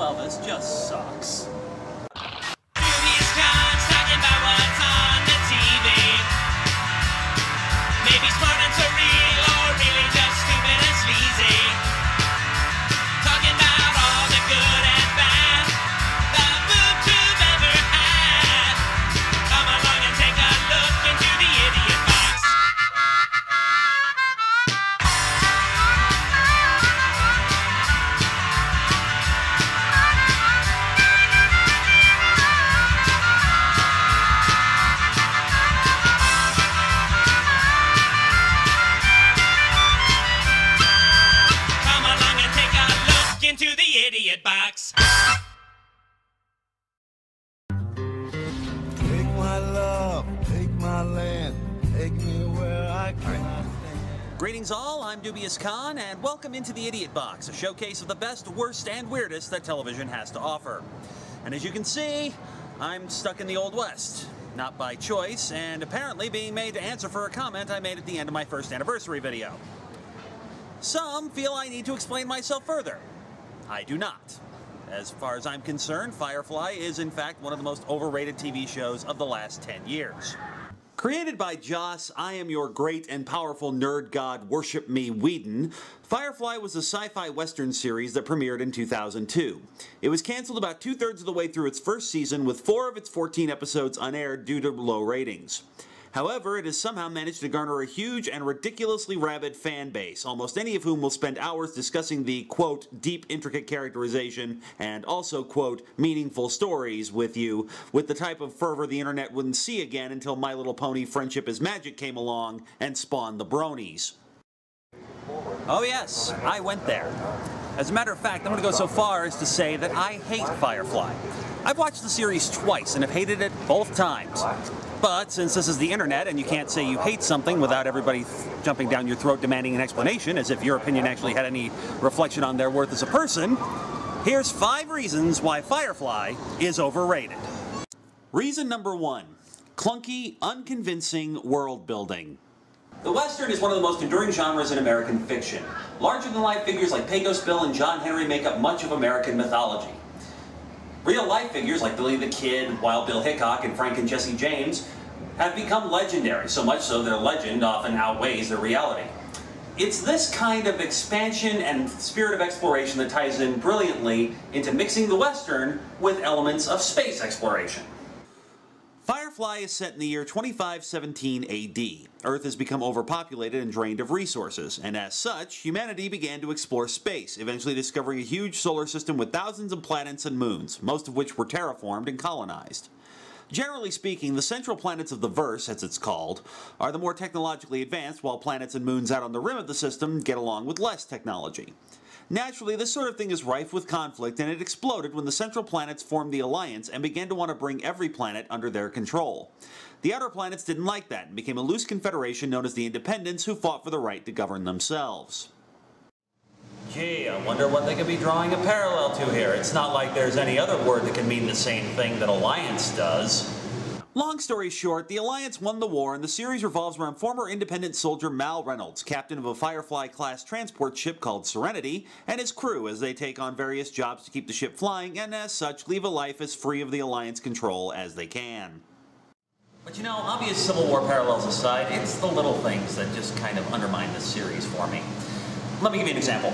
well, this just sucks. Dubious Khan's talking about what's on the TV. Maybe smart and surreal, or really just stupid and sleazy. Talking about all the good and bad the boob tube ever had. Come along and take a look into the idiot box. Come along and take a look into the idiot box. Take my love, take my land, take me where I cannot stand. Greetings all, I'm Dubious Khan, and welcome into the Idiot Box, a showcase of the best, worst, and weirdest that television has to offer. And as you can see, I'm stuck in the Old West. Not by choice, and apparently being made to answer for a comment I made at the end of my first anniversary video. Some feel I need to explain myself further. I do not. As far as I'm concerned, Firefly is in fact one of the most overrated TV shows of the last 10 years. Created by Joss, I am your great and powerful nerd god, worship me, Whedon, Firefly was a sci-fi western series that premiered in 2002. It was canceled about 2/3 of the way through its first season, with 4 of its 14 episodes unaired due to low ratings. However, it has somehow managed to garner a huge and ridiculously rabid fan base, almost any of whom will spend hours discussing the, quote, deep, intricate characterization and also, quote, meaningful stories with you, with the type of fervor the internet wouldn't see again until My Little Pony Friendship is Magic came along and spawned the bronies. Oh yes, I went there. As a matter of fact, I'm going to go so far as to say that I hate Firefly. I've watched the series twice and have hated it both times. But since this is the internet and you can't say you hate something without everybody jumping down your throat demanding an explanation, as if your opinion actually had any reflection on their worth as a person, here's 5 reasons why Firefly is overrated. Reason number 1. Clunky, unconvincing world building. The Western is one of the most enduring genres in American fiction. Larger-than-life figures like Pecos Bill and John Henry make up much of American mythology. Real-life figures like Billy the Kid, Wild Bill Hickok, and Frank and Jesse James have become legendary, so much so their legend often outweighs their reality. It's this kind of expansion and spirit of exploration that ties in brilliantly into mixing the Western with elements of space exploration. Firefly is set in the year 2517 AD. Earth has become overpopulated and drained of resources, and as such, humanity began to explore space, eventually discovering a huge solar system with thousands of planets and moons, most of which were terraformed and colonized. Generally speaking, the central planets of the verse, as it's called, are the more technologically advanced, while planets and moons out on the rim of the system get along with less technology. Naturally, this sort of thing is rife with conflict, and it exploded when the central planets formed the Alliance and began to want to bring every planet under their control. The outer planets didn't like that and became a loose confederation known as the Independents, who fought for the right to govern themselves. Gee, I wonder what they could be drawing a parallel to here. It's not like there's any other word that can mean the same thing that Alliance does. Long story short, the Alliance won the war, and the series revolves around former independent soldier Mal Reynolds, captain of a Firefly-class transport ship called Serenity, and his crew as they take on various jobs to keep the ship flying, and as such, leave a life as free of the Alliance control as they can. But you know, obvious Civil War parallels aside, it's the little things that just kind of undermine this series for me. Let me give you an example.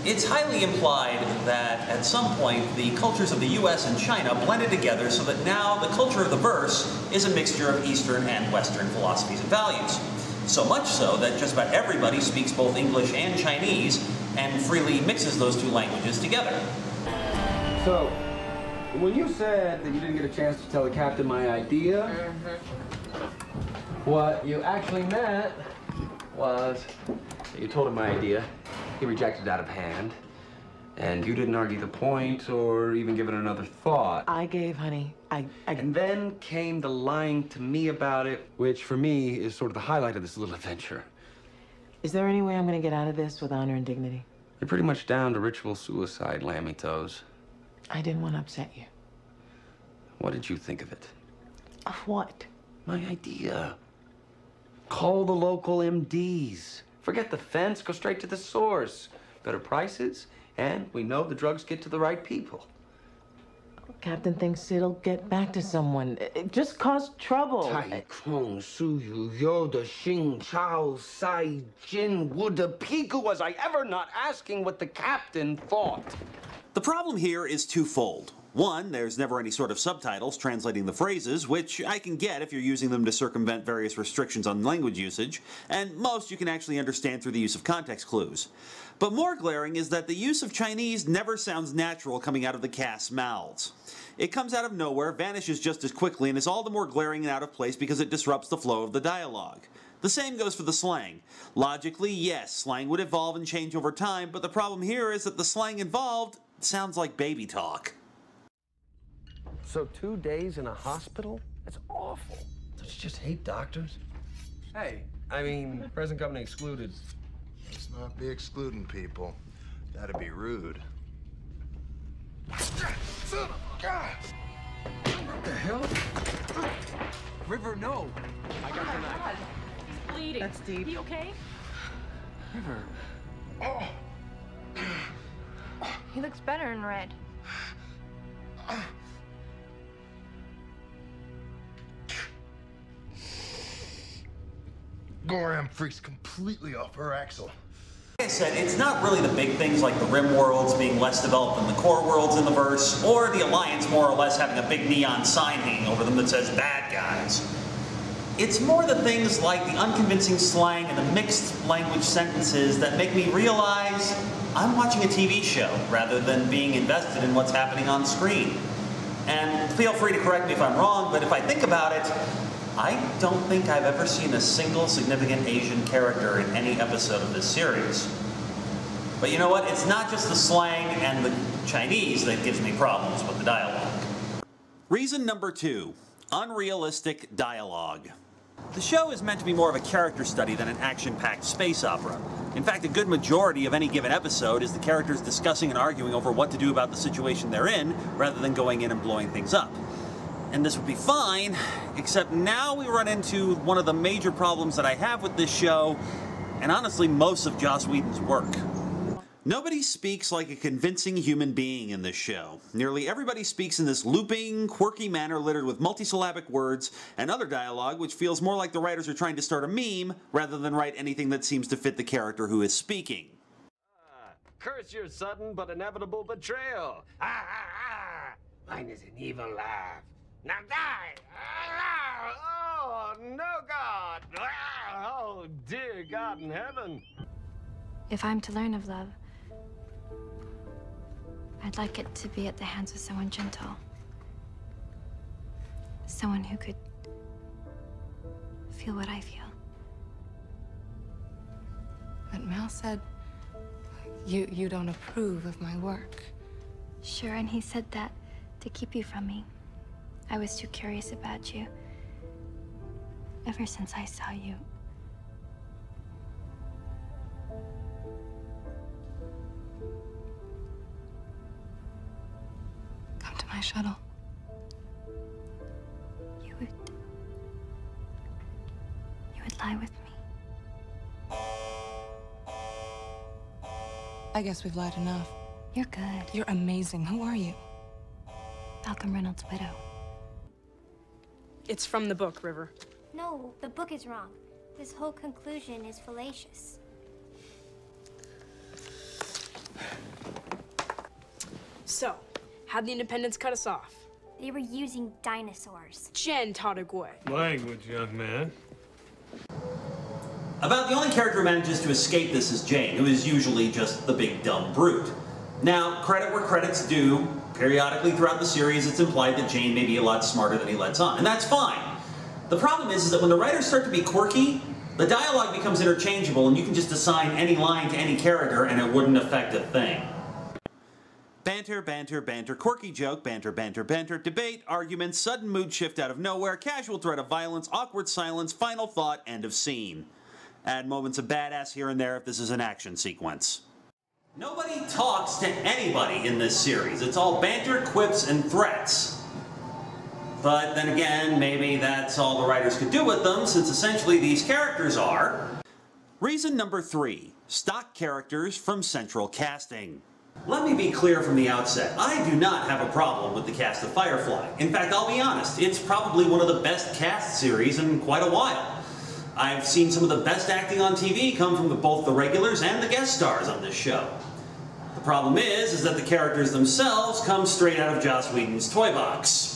It's highly implied that at some point the cultures of the US and China blended together so that now the culture of the verse is a mixture of Eastern and Western philosophies and values. So much so that just about everybody speaks both English and Chinese and freely mixes those two languages together. So, when you said that you didn't get a chance to tell the captain my idea, what you actually meant was that you told him my idea. He rejected it out of hand, and you didn't argue the point or even give it another thought. I gave, honey. And then came the lying to me about it, which for me is sort of the highlight of this little adventure. Is there any way I'm going to get out of this with honor and dignity? You're pretty much down to ritual suicide, Lammy Toes. I didn't want to upset you. What did you think of it? Of what? My idea. Call the local MDs. Forget the fence, go straight to the source. Better prices, and we know the drugs get to the right people. Captain thinks it'll get back to someone. It just caused trouble. Tai Kong Su Yu Yoda Xing Chao Sai Jin Wuda Piku. Was I ever not asking what the captain thought? The problem here is twofold. One, there's never any sort of subtitles translating the phrases, which I can get if you're using them to circumvent various restrictions on language usage, and most you can actually understand through the use of context clues. But more glaring is that the use of Chinese never sounds natural coming out of the cast's mouths. It comes out of nowhere, vanishes just as quickly, and is all the more glaring and out of place because it disrupts the flow of the dialogue. The same goes for the slang. Logically, yes, slang would evolve and change over time, but the problem here is that the slang involved sounds like baby talk. So 2 days in a hospital? That's awful. Don't you just hate doctors? Hey, I mean, present company excluded. Let's not be excluding people. That'd be rude. Son of a God! What the hell? River, no. I got the knife. He's bleeding. That's deep. You okay? River. Oh. He looks better in red. Goram freaks completely off her axle. Like I said, it's not really the big things like the Rim worlds being less developed than the core worlds in the verse, or the Alliance more or less having a big neon sign hanging over them that says bad guys. It's more the things like the unconvincing slang and the mixed language sentences that make me realize I'm watching a TV show rather than being invested in what's happening on screen. And feel free to correct me if I'm wrong, but if I think about it, I don't think I've ever seen a single significant Asian character in any episode of this series. But you know what? It's not just the slang and the Chinese that gives me problems with the dialogue. Reason number 2, unrealistic dialogue. The show is meant to be more of a character study than an action-packed space opera. In fact, a good majority of any given episode is the characters discussing and arguing over what to do about the situation they're in, rather than going in and blowing things up. And this would be fine, except now we run into one of the major problems that I have with this show, and honestly most of Joss Whedon's work. Nobody speaks like a convincing human being in this show. Nearly everybody speaks in this looping, quirky manner littered with multisyllabic words and other dialogue which feels more like the writers are trying to start a meme rather than write anything that seems to fit the character who is speaking. Curse your sudden but inevitable betrayal. Ah, ah, ah. Mine is an evil laugh. Now die! Oh, no, God! Oh, dear God in heaven. If I'm to learn of love, I'd like it to be at the hands of someone gentle. Someone who could feel what I feel. But Mel said you don't approve of my work. Sure, and he said that to keep you from me. I was too curious about you. Ever since I saw you. Come to my shuttle. You would lie with me. I guess we've lied enough. You're good. You're amazing. Who are you? Malcolm Reynolds' widow. It's from the book, River. No, the book is wrong. This whole conclusion is fallacious. So, how'd the Independents cut us off? They were using dinosaurs. Jen taught a Gui. Language, young man. About the only character who manages to escape this is Jane, who is usually just the big dumb brute. Now, credit where credit's due. Periodically throughout the series, it's implied that Jane may be a lot smarter than he lets on, and that's fine. The problem is that when the writers start to be quirky, the dialogue becomes interchangeable, and you can just assign any line to any character, and it wouldn't affect a thing. Banter, banter, banter, quirky joke, banter, banter, banter, debate, argument, sudden mood shift out of nowhere, casual threat of violence, awkward silence, final thought, end of scene. Add moments of badass here and there if this is an action sequence. Nobody talks to anybody in this series. It's all banter, quips, and threats. But then again, maybe that's all the writers could do with them, since essentially these characters are... Reason number 3. Stock characters from central casting. Let me be clear from the outset, I do not have a problem with the cast of Firefly. In fact, I'll be honest, it's probably one of the best cast series in quite a while. I've seen some of the best acting on TV come from both the regulars and the guest stars on this show. The problem is that the characters themselves come straight out of Joss Whedon's toy box.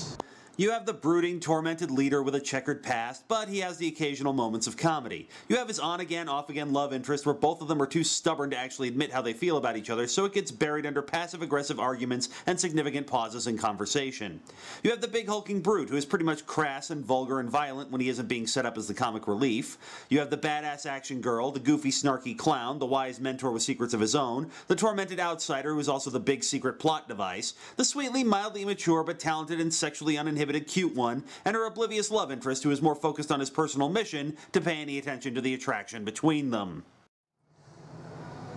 You have the brooding, tormented leader with a checkered past, but he has the occasional moments of comedy. You have his on-again, off-again love interest where both of them are too stubborn to actually admit how they feel about each other, so it gets buried under passive-aggressive arguments and significant pauses in conversation. You have the big hulking brute who is pretty much crass and vulgar and violent when he isn't being set up as the comic relief. You have the badass action girl, the goofy, snarky clown, the wise mentor with secrets of his own, the tormented outsider who is also the big secret plot device, the sweetly, mildly immature but talented and sexually uninhibited cute one, and her oblivious love interest who is more focused on his personal mission to pay any attention to the attraction between them.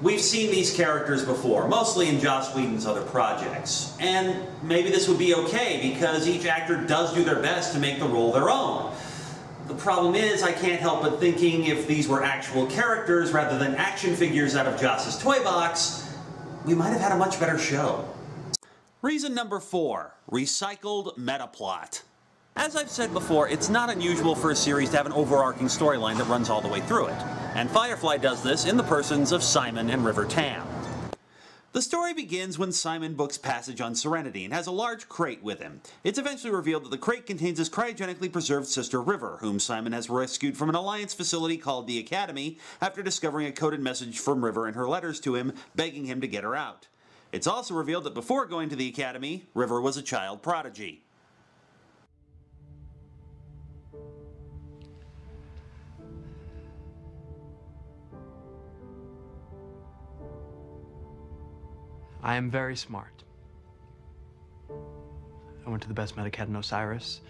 We've seen these characters before, mostly in Joss Whedon's other projects, and maybe this would be okay because each actor does do their best to make the role their own. The problem is, I can't help but thinking if these were actual characters rather than action figures out of Joss's toy box, we might have had a much better show. Reason number 4, recycled metaplot. As I've said before, it's not unusual for a series to have an overarching storyline that runs all the way through it, and Firefly does this in the persons of Simon and River Tam. The story begins when Simon books passage on Serenity and has a large crate with him. It's eventually revealed that the crate contains his cryogenically preserved sister River, whom Simon has rescued from an Alliance facility called the Academy after discovering a coded message from River in her letters to him, begging him to get her out. It's also revealed that before going to the Academy, River was a child prodigy. I am very smart. I went to the best med acad in Osiris,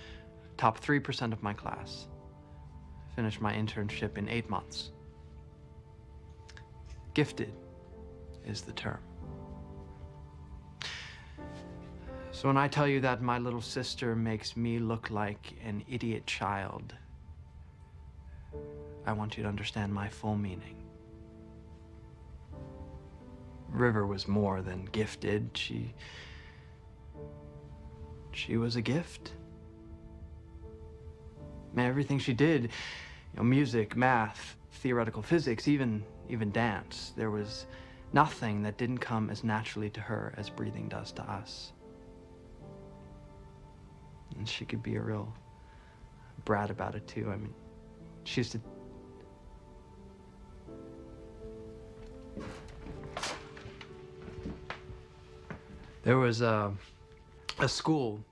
top 3% of my class. Finished my internship in 8 months. Gifted is the term. So when I tell you that my little sister makes me look like an idiot child, I want you to understand my full meaning. River was more than gifted. She was a gift. Man, everything she did, music, math, theoretical physics, even dance, there was nothing that didn't come as naturally to her as breathing does to us. And she could be a real brat about it, too. I mean, she used to... There was a school,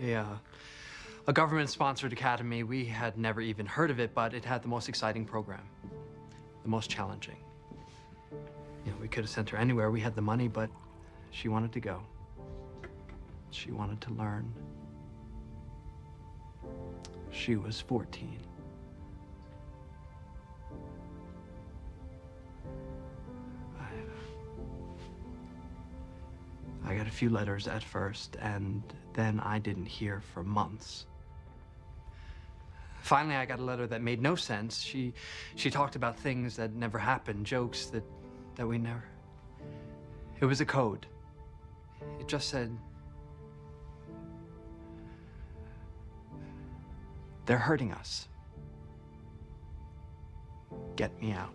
a government-sponsored academy. We had never even heard of it, but it had the most exciting program, the most challenging. We could have sent her anywhere. We had the money, but she wanted to go. She wanted to learn. She was 14. I got a few letters at first, and then I didn't hear for months. Finally, I got a letter that made no sense. She talked about things that never happened, jokes that we never... It was a code. It just said, "They're hurting us. Get me out."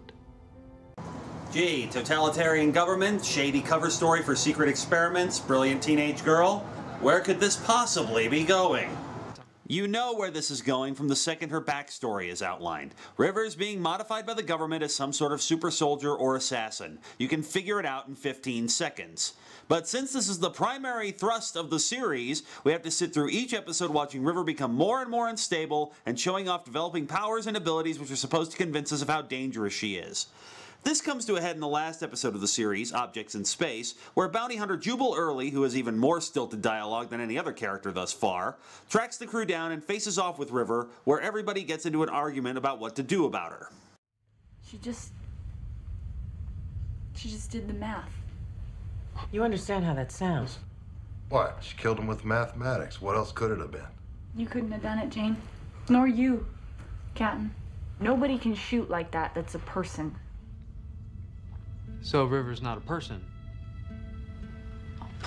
Gee, totalitarian government, shady cover story for secret experiments, brilliant teenage girl. Where could this possibly be going? You know where this is going from the second her backstory is outlined. River's being modified by the government as some sort of super soldier or assassin. You can figure it out in 15 seconds. But since this is the primary thrust of the series, we have to sit through each episode watching River become more and more unstable and showing off developing powers and abilities which are supposed to convince us of how dangerous she is. This comes to a head in the last episode of the series, Objects in Space, where bounty hunter Jubal Early, who has even more stilted dialogue than any other character thus far, tracks the crew down and faces off with River, where everybody gets into an argument about what to do about her. She just did the math. You understand how that sounds? What? She killed him with mathematics. What else could it have been? You couldn't have done it, Jane. Nor you, Captain. Nobody can shoot like that. That's a person. So River's not a person.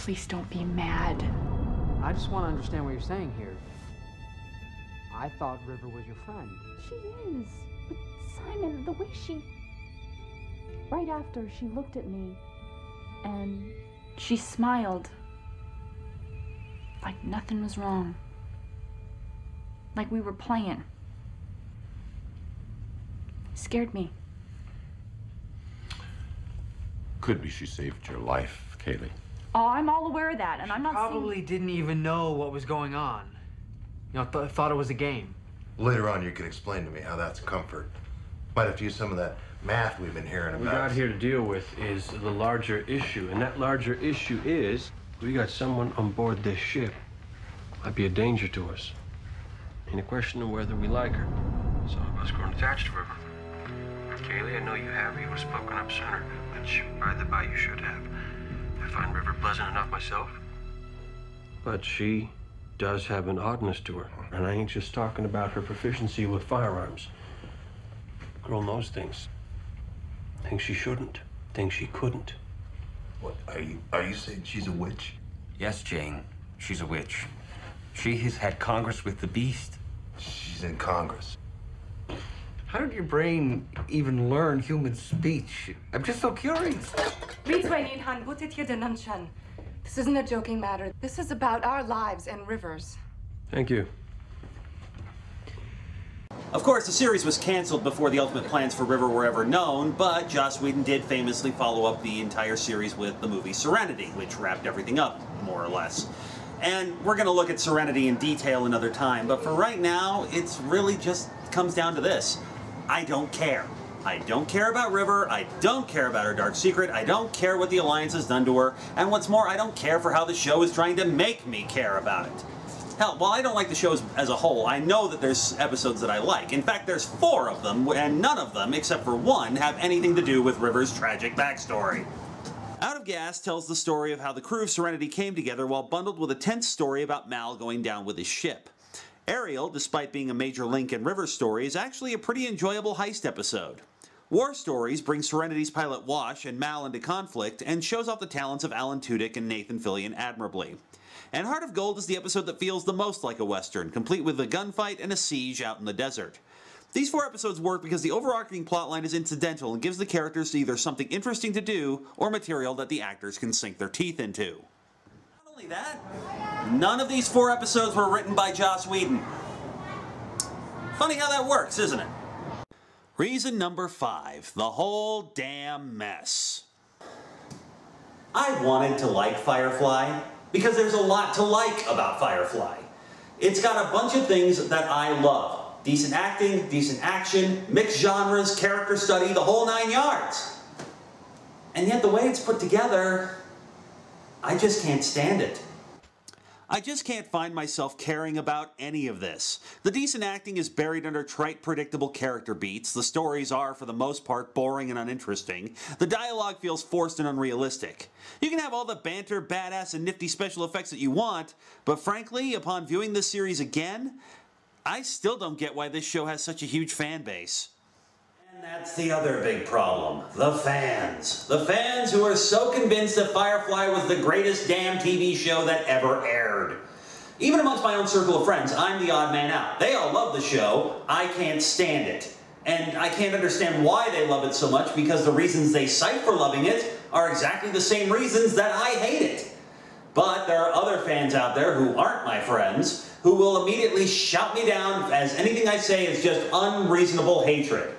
Please don't be mad. I just want to understand what you're saying here. I thought River was your friend. She is. But Simon, the way she... Right after, she looked at me and she smiled. Like nothing was wrong. Like we were playing. Scared me. Could be she saved your life, Kaylee. Oh, I'm all aware of that, and I'm not Probably didn't even know what was going on. You know, thought it was a game. Later on, you can explain to me how that's a comfort. Might have to use some of that math we've been hearing What about. we got here to deal with is the larger issue, and that larger issue is we got someone on board this ship might be a danger to us. Ain't a question of whether we like her. Some of us grown attached to her. Kaylee, I know you have. You would have spoken up sooner, which, by the by, you should have. I find River pleasant enough myself. But she does have an oddness to her, and I ain't just talking about her proficiency with firearms. Girl knows things. Things she shouldn't. Things she couldn't. What, are you saying she's a witch? Yes, Jane. She's a witch. She has had Congress with the beast. She's in Congress. How did your brain even learn human speech? I'm just so curious. This isn't a joking matter. This is about our lives and River's. Thank you. Of course, the series was canceled before the ultimate plans for River were ever known, but Joss Whedon did famously follow up the entire series with the movie Serenity, which wrapped everything up, more or less. And we're going to look at Serenity in detail another time, but for right now, it's really just comes down to this. I don't care. I don't care about River, I don't care about her dark secret, I don't care what the Alliance has done to her, and what's more, I don't care for how the show is trying to make me care about it. Hell, while I don't like the show as a whole, I know that there's episodes that I like. In fact, there's 4 of them, and none of them, except for one, have anything to do with River's tragic backstory. Out of Gas tells the story of how the crew of Serenity came together while bundled with a tense story about Mal going down with his ship. Ariel, despite being a major link in River's story, is actually a pretty enjoyable heist episode. War Stories brings Serenity's pilot Wash and Mal into conflict and shows off the talents of Alan Tudyk and Nathan Fillion admirably. And Heart of Gold is the episode that feels the most like a Western, complete with a gunfight and a siege out in the desert. These 4 episodes work because the overarching plotline is incidental and gives the characters either something interesting to do or material that the actors can sink their teeth into. Not only that, none of these 4 episodes were written by Joss Whedon. Funny how that works, isn't it? Reason number 5, the whole damn mess. I wanted to like Firefly because there's a lot to like about Firefly. It's got a bunch of things that I love. Decent acting, decent action, mixed genres, character study, the whole 9 yards. And yet the way it's put together, I just can't stand it. I just can't find myself caring about any of this. The decent acting is buried under trite, predictable character beats. The stories are, for the most part, boring and uninteresting. The dialogue feels forced and unrealistic. You can have all the banter, badass, and nifty special effects that you want, but frankly, upon viewing this series again, I still don't get why this show has such a huge fan base. And that's the other big problem. The fans. The fans who are so convinced that Firefly was the greatest damn TV show that ever aired. Even amongst my own circle of friends, I'm the odd man out. They all love the show. I can't stand it. And I can't understand why they love it so much because the reasons they cite for loving it are exactly the same reasons that I hate it. But there are other fans out there who aren't my friends who will immediately shout me down as anything I say is just unreasonable hatred.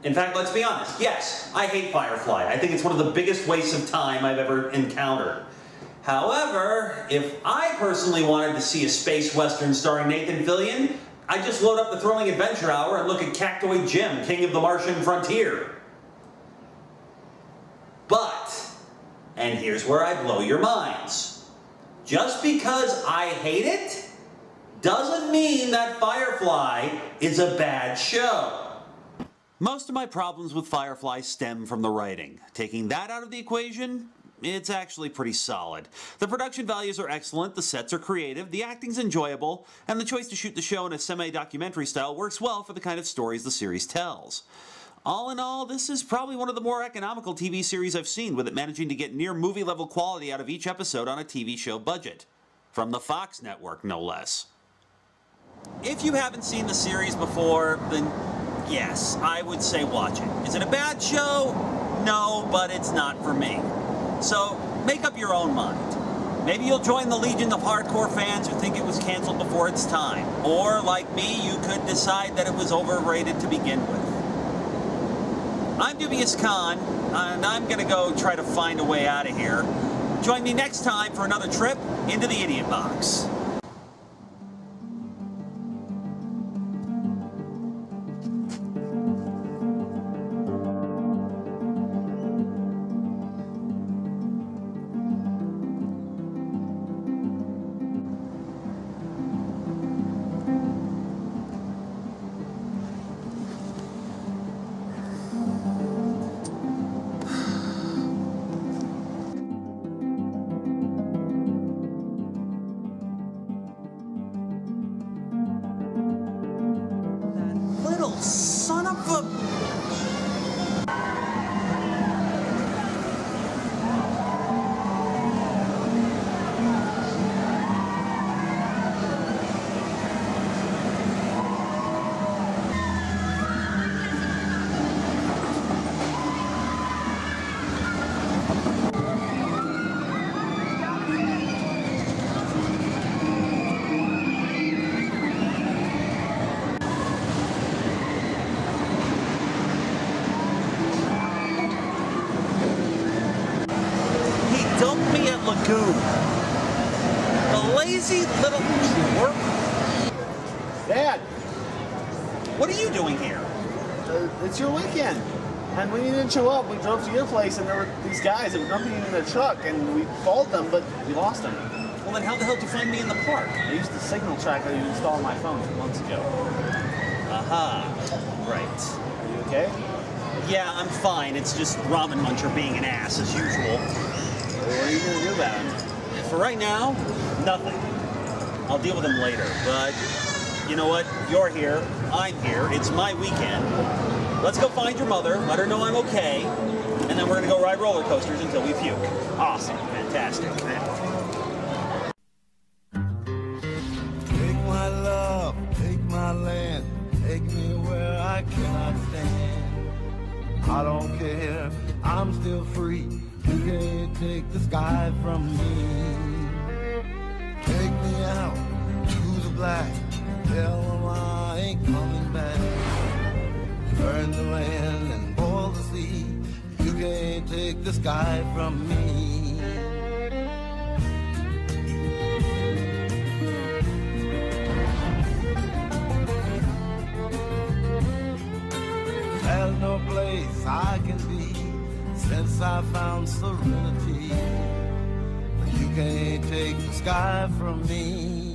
In fact, let's be honest, yes, I hate Firefly. I think it's one of the biggest wastes of time I've ever encountered. However, if I personally wanted to see a space western starring Nathan Fillion, I'd just load up the Thrilling Adventure Hour and look at Cactoid Jim, King of the Martian Frontier. But, and here's where I blow your minds, just because I hate it doesn't mean that Firefly is a bad show. Most of my problems with Firefly stem from the writing. Taking that out of the equation, it's actually pretty solid. The production values are excellent, the sets are creative, the acting's enjoyable, and the choice to shoot the show in a semi-documentary style works well for the kind of stories the series tells. All in all, this is probably one of the more economical TV series I've seen, with it managing to get near movie-level quality out of each episode on a TV show budget. From the Fox network, no less. If you haven't seen the series before, then yes, I would say watch it. Is it a bad show? No, but it's not for me. So, make up your own mind. Maybe you'll join the legion of hardcore fans who think it was canceled before its time. Or, like me, you could decide that it was overrated to begin with. I'm Dubious Khan, and I'm gonna go try to find a way out of here. Join me next time for another trip into the Idiot Box. Son of a... Dumped me at Lagoon. The lazy little twerp. Dad! What are you doing here? It's your weekend. And when you didn't show up, we drove to your place and there were these guys that were dumping you in a truck and we followed them, but we lost them. Well, then how the hell did you find me in the park? I used the signal tracker you installed on my phone 2 months ago. Aha. Right. Are you okay? Yeah, I'm fine. It's just Ramen Muncher being an ass as usual. What are you going to do about it? For right now, nothing. I'll deal with him later, but you know what? You're here. I'm here. It's my weekend. Let's go find your mother, let her know I'm okay, and then we're going to go ride roller coasters until we puke. Awesome. Fantastic. Take my love, take my land, take me where I cannot stand. I don't care, I'm still free. You can't take the sky from me. Take me out to the black. Tell them I ain't coming back. Burn the land and boil the sea. You can't take the sky from me. There's no place I can be since I found serenity. You can't take the sky from me.